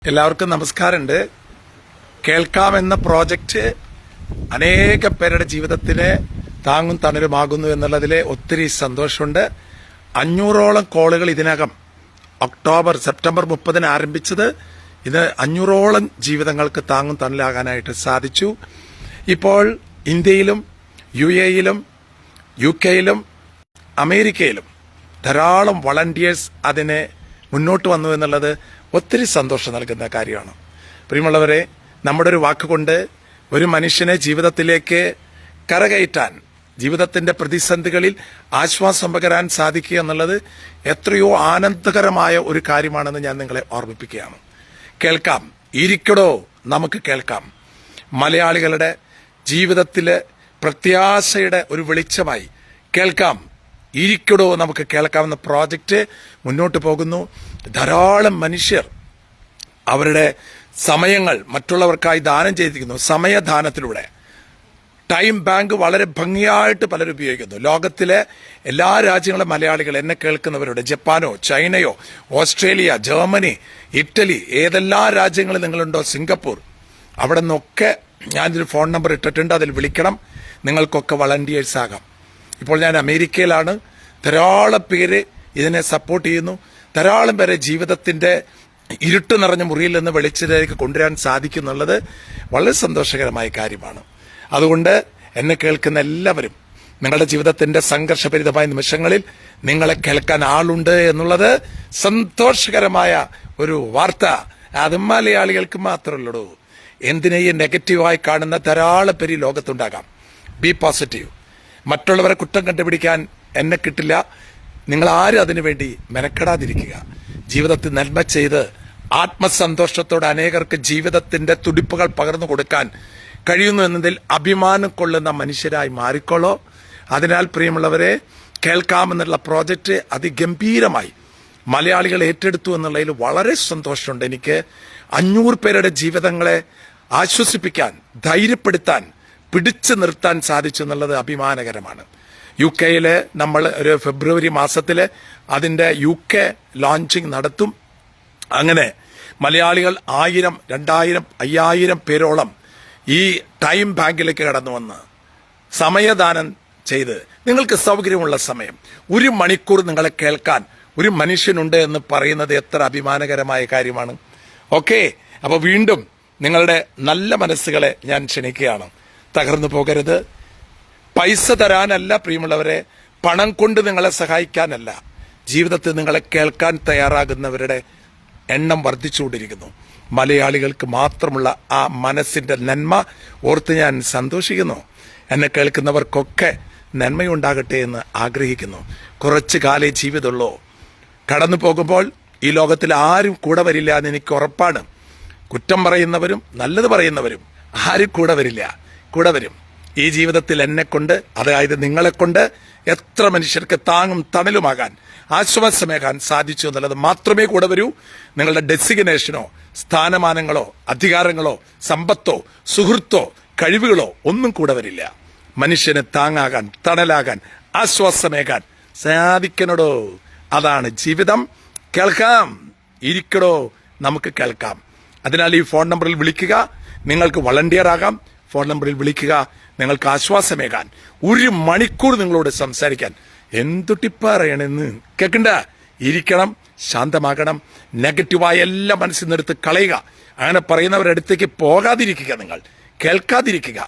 എല്ലാവർക്കും നമസ്കാരമുണ്ട്. കേൾക്കാമെന്ന പ്രോജക്റ്റ് അനേക പേരുടെ ജീവിതത്തിന് താങ്ങും തണലുമാകുന്നു എന്നുള്ളതിൽ ഒത്തിരി സന്തോഷമുണ്ട്. 500ഓളം കോളുകൾ ഇതിനകം സെപ്റ്റംബർ 30 ആരംഭിച്ചത് ഇത് 500ഓളം ജീവിതങ്ങൾക്ക് താങ്ങും തണലാകാനായിട്ട് സാധിച്ചു. ഇപ്പോൾ ഇന്ത്യയിലും UAE-യിലും UK-യിലും അമേരിക്കയിലും ധാരാളം വളണ്ടിയേഴ്സ് അതിനെ മുന്നോട്ട് വന്നു എന്നുള്ളത് ഒത്തിരി സന്തോഷം നൽകുന്ന കാര്യമാണ്. പ്രിയമുള്ളവരെ, നമ്മുടെ ഒരു വാക്കുകൊണ്ട് ഒരു മനുഷ്യനെ ജീവിതത്തിലേക്ക് കരകയറ്റാൻ, ജീവിതത്തിന്റെ പ്രതിസന്ധികളിൽ ആശ്വാസം പകരാൻ സാധിക്കുക എന്നുള്ളത് എത്രയോ ആനന്ദകരമായ ഒരു കാര്യമാണെന്ന് ഞാൻ നിങ്ങളെ ഓർമ്മിപ്പിക്കുകയാണ്. കേൾക്കാം, ഇരിക്കടോ നമുക്ക് കേൾക്കാം. മലയാളികളുടെ ജീവിതത്തിലെ പ്രത്യാശയുടെ ഒരു വെളിച്ചമായി കേൾക്കാം, ഇരിക്കടോ നമുക്ക് കേൾക്കാവുന്ന പ്രോജക്റ്റ് മുന്നോട്ട് പോകുന്നു. ധാരാളം മനുഷ്യർ അവരുടെ സമയങ്ങൾ മറ്റുള്ളവർക്കായി ദാനം ചെയ്തിരിക്കുന്നു. സമയദാനത്തിലൂടെ ടൈം ബാങ്ക് വളരെ ഭംഗിയായിട്ട് പലരും ഉപയോഗിക്കുന്നു. ലോകത്തിലെ എല്ലാ രാജ്യങ്ങളിലെ മലയാളികൾ എന്നെ കേൾക്കുന്നവരുടെ, ജപ്പാനോ ചൈനയോ ഓസ്ട്രേലിയ, ജർമ്മനി, ഇറ്റലി, ഏതെല്ലാം രാജ്യങ്ങളിൽ നിങ്ങളുണ്ടോ, സിംഗപ്പൂർ, അവിടെ നിന്നൊക്കെ ഞാനൊരു ഫോൺ നമ്പർ ഇട്ടിട്ടുണ്ട്. അതിൽ വിളിക്കണം. നിങ്ങൾക്കൊക്കെ വളണ്ടിയേഴ്സ് ആകാം. ഇപ്പോൾ ഞാൻ അമേരിക്കയിലാണ്. ധാരാളം പേര് ഇതിനെ സപ്പോർട്ട് ചെയ്യുന്നു. ധാരാളം പേരെ ജീവിതത്തിന്റെ ഇരുട്ട് നിറഞ്ഞ മുറിയിൽ നിന്ന് വെളിച്ചത്തിലേക്ക് കൊണ്ടുവരാൻ സാധിക്കുന്നുള്ളത് വളരെ സന്തോഷകരമായ കാര്യമാണ്. അതുകൊണ്ട് എന്നെ കേൾക്കുന്ന എല്ലാവരും നിങ്ങളുടെ ജീവിതത്തിന്റെ സംഘർഷഭരിതമായ നിമിഷങ്ങളിൽ നിങ്ങളെ കേൾക്കാൻ ആളുണ്ട് എന്നുള്ളത് സന്തോഷകരമായ ഒരു വാർത്ത. അത് മലയാളികൾക്ക് മാത്രമല്ലടൂ. എന്തിനേയും നെഗറ്റീവായി കാണുന്ന ധാരാളം പേര് ഈ ലോകത്തുണ്ടാകാം. B positive. മറ്റുള്ളവരെ കുറ്റം കണ്ടുപിടിക്കാൻ എന്നെ കിട്ടില്ല. നിങ്ങൾ ആരും അതിനുവേണ്ടി മെനക്കെടാതിരിക്കുക. ജീവിതത്തിൽ നന്മ ചെയ്ത് ആത്മസന്തോഷത്തോടെ അനേകർക്ക് ജീവിതത്തിന്റെ തുടിപ്പുകൾ പകർന്നു കൊടുക്കാൻ കഴിയുന്നു എന്നതിൽ അഭിമാനം കൊള്ളുന്ന മനുഷ്യരായി മാറിക്കോളോ. അതിനാൽ പ്രിയമുള്ളവരെ, കേൾക്കാമെന്നുള്ള പ്രോജക്റ്റ് അതിഗംഭീരമായി മലയാളികൾ ഏറ്റെടുത്തു എന്നുള്ളതിൽ വളരെ സന്തോഷമുണ്ട്. എനിക്ക് 500 പേരുടെ ജീവിതങ്ങളെ ആശ്വസിപ്പിക്കാൻ, ധൈര്യപ്പെടുത്താൻ, പിടിച്ചു നിർത്താൻ സാധിച്ചു എന്നുള്ളത് അഭിമാനകരമാണ്. UK-യില് നമ്മൾ ഒരു ഫെബ്രുവരി മാസത്തില് അതിന്റെ UK ലോഞ്ചിങ് നടത്തും. അങ്ങനെ മലയാളികൾ 1000, 2000, 5000 പേരോളം ഈ ടൈം ബാങ്കിലേക്ക് കടന്നു വന്ന് സമയദാനം ചെയ്ത്, നിങ്ങൾക്ക് സൗകര്യമുള്ള സമയം 1 മണിക്കൂർ നിങ്ങളെ കേൾക്കാൻ ഒരു മനുഷ്യനുണ്ട് എന്ന് പറയുന്നത് എത്ര അഭിമാനകരമായ കാര്യമാണ്. ഓക്കെ, അപ്പൊ വീണ്ടും നിങ്ങളുടെ നല്ല മനസ്സുകളെ ഞാൻ ക്ഷണിക്കുകയാണ്. തകർന്നു പോകരുത്. പൈസ തരാനല്ല പ്രിയമുള്ളവരെ, പണം കൊണ്ട് നിങ്ങളെ സഹായിക്കാനല്ല, ജീവിതത്തിൽ നിങ്ങളെ കേൾക്കാൻ തയ്യാറാകുന്നവരുടെ എണ്ണം വർദ്ധിച്ചുകൊണ്ടിരിക്കുന്നു. മലയാളികൾക്ക് മാത്രമുള്ള ആ മനസ്സിന്റെ നന്മ ഓർത്ത് ഞാൻ സന്തോഷിക്കുന്നു. എന്നെ കേൾക്കുന്നവർക്കൊക്കെ നന്മയുണ്ടാകട്ടെ എന്ന് ആഗ്രഹിക്കുന്നു. കുറച്ചു കാലേ ജീവിതമുള്ളൂ. കടന്നു പോകുമ്പോൾ ഈ ലോകത്തിൽ ആരും കൂടെ വരില്ല എന്ന് എനിക്ക് ഉറപ്പാണ്. കുറ്റം പറയുന്നവരും നല്ലത് പറയുന്നവരും ആരും കൂടെ വരില്ല. കൂടെ വരും. ഈ ജീവിതത്തിൽ എന്നെ കൊണ്ട്, അതായത് നിങ്ങളെ കൊണ്ട് എത്ര മനുഷ്യർക്ക് താങ്ങും തണലുമാകാൻ, ആശ്വാസമേകാൻ സാധിച്ചു എന്നുള്ളത് മാത്രമേ കൂടെ വരൂ. നിങ്ങളുടെ ഡെസിഗ്നേഷനോ സ്ഥാനമാനങ്ങളോ അധികാരങ്ങളോ സമ്പത്തോ സുഹൃത്തോ കഴിവുകളോ ഒന്നും കൂടെ വരില്ല. മനുഷ്യന് താങ്ങാകാൻ, തണലാകാൻ, ആശ്വാസമേകാൻ സാധിക്കണടോ. അതാണ് ജീവിതം. കേൾക്കാം, ഇരിക്കടോ നമുക്ക് കേൾക്കാം. അതിനാൽ ഈ ഫോൺ നമ്പറിൽ വിളിക്കുക. നിങ്ങൾക്ക് വളണ്ടിയർ ആകാം. ഫോൺ നമ്പറിൽ വിളിക്കുക. നിങ്ങൾക്ക് ആശ്വാസമേകാൻ, 1 മണിക്കൂർ നിങ്ങളോട് സംസാരിക്കാൻ. എന്തു ടിപ്പറയണെന്ന് കേൾക്കണ്ട. ഇരിക്കണം, ശാന്തമാകണം. നെഗറ്റീവായ എല്ലാ മനസ്സിൽ നിന്നെടുത്ത് കളയുക. അങ്ങനെ പറയുന്നവരുടെ അടുത്തേക്ക് പോകാതിരിക്കുക. നിങ്ങൾ കേൾക്കാതിരിക്കുക.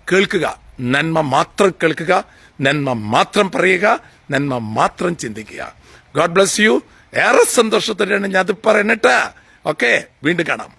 കേൾക്കുക, നന്മ മാത്രം കേൾക്കുക, നന്മ മാത്രം പറയുക, നന്മ മാത്രം ചിന്തിക്കുക. God bless you. ഏറെ സന്തോഷത്തോടെയാണ് ഞാൻ അത് പറയണട്ടാ. ഓക്കെ, വീണ്ടും കാണാം.